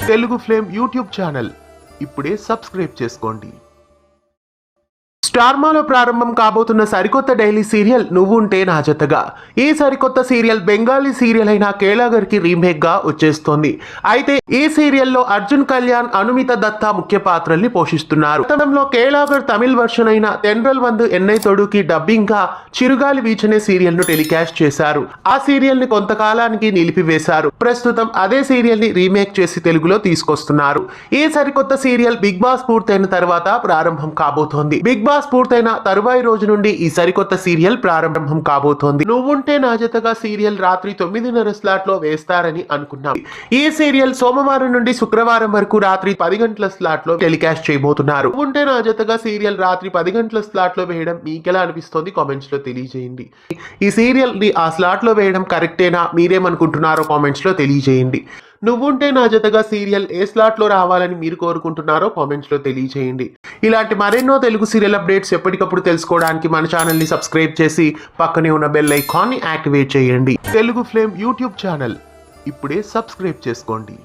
Telugu flame YouTube channel ఇప్పుడే subscribe చేసుకోండి. స్టార్మాలో ప్రారంభం కాబోతున్న సరికొత్త డైలీ సీరియల్ నువ్వుంటే నా జతగా. ఈ సరికొత్త సీరియల్ బెంగాలీ సీరియల్ అయిన కేళాగర్కి రీమేక్ గా వచ్చేస్తోంది. అయితే ఈ సీరియల్లో అర్జున్ కళ్యాణ్, అనుమిత దత్తా ముఖ్య పాత్రల్ని పోషిస్తున్నారు. గతంలో కేళాగర్ తమిళ్ వర్షన్ అయిన తెండ్రల్ వందు ఎన్నై తొడుకి డబ్బింగ్ గా చిరుగాలి వీచనే సీరియల్ ను టెలికాస్ట్ చేశారు. ఆ సీరియల్ ని కొంతకాలానికి నిలిపివేశారు. ప్రస్తుతం అదే సీరియల్ ని రీమేక్ చేసి తెలుగులో తీసుకొస్తున్నారు. ఈ సరికొత్త సీరియల్ బిగ్ బాస్ పూర్తయిన తర్వాత ప్రారంభం కాబోతోంది. బిగ్ బాస్ పూర్తయిన తరువాయి రోజు నుండి ఈ సరికొత్త సీరియల్ ప్రారంభం కాబోతోంది. నువ్వుంటే నా జతగా సీరియల్ రాత్రి 9:30 స్లాట్ లో వేస్తారని అనుకున్నాం. ఈ సీరియల్ సోమవారం నుండి శుక్రవారం వరకు రాత్రి 10 గంటల స్లాట్ లో టెలికాస్ట్ చేయబోతున్నారు. నువ్వుంటే నా జతగా సీరియల్ రాత్రి 10 గంటల స్లాట్ లో వేయడం మీకెలా అనిపిస్తోంది కామెంట్స్ లో తెలియజేయండి. ఈ సీరియల్ ని ఆ స్లాట్ లో వేయడం కరెక్టేనా, మీరేమనుకుంటున్నారో కామెంట్స్ లో తెలియజేయండి. నువ్వుంటే నా జతగా సీరియల్ ఏ స్లాట్ లో రావాలని మీరు కోరుకుంటున్నారో కామెంట్స్ లో తెలియజేయండి. ఇలాంటి మరెన్నో తెలుగు సీరియల్ అప్డేట్స్ ఎప్పటికప్పుడు తెలుసుకోవడానికి మన ఛానల్ ని సబ్స్క్రైబ్ చేసి పక్కనే ఉన్న బెల్ ఐకాన్ ని యాక్టివేట్ చేయండి. తెలుగు ఫ్లేమ్ యూట్యూబ్ ఛానల్ ఇప్పుడే సబ్స్క్రైబ్ చేసుకోండి.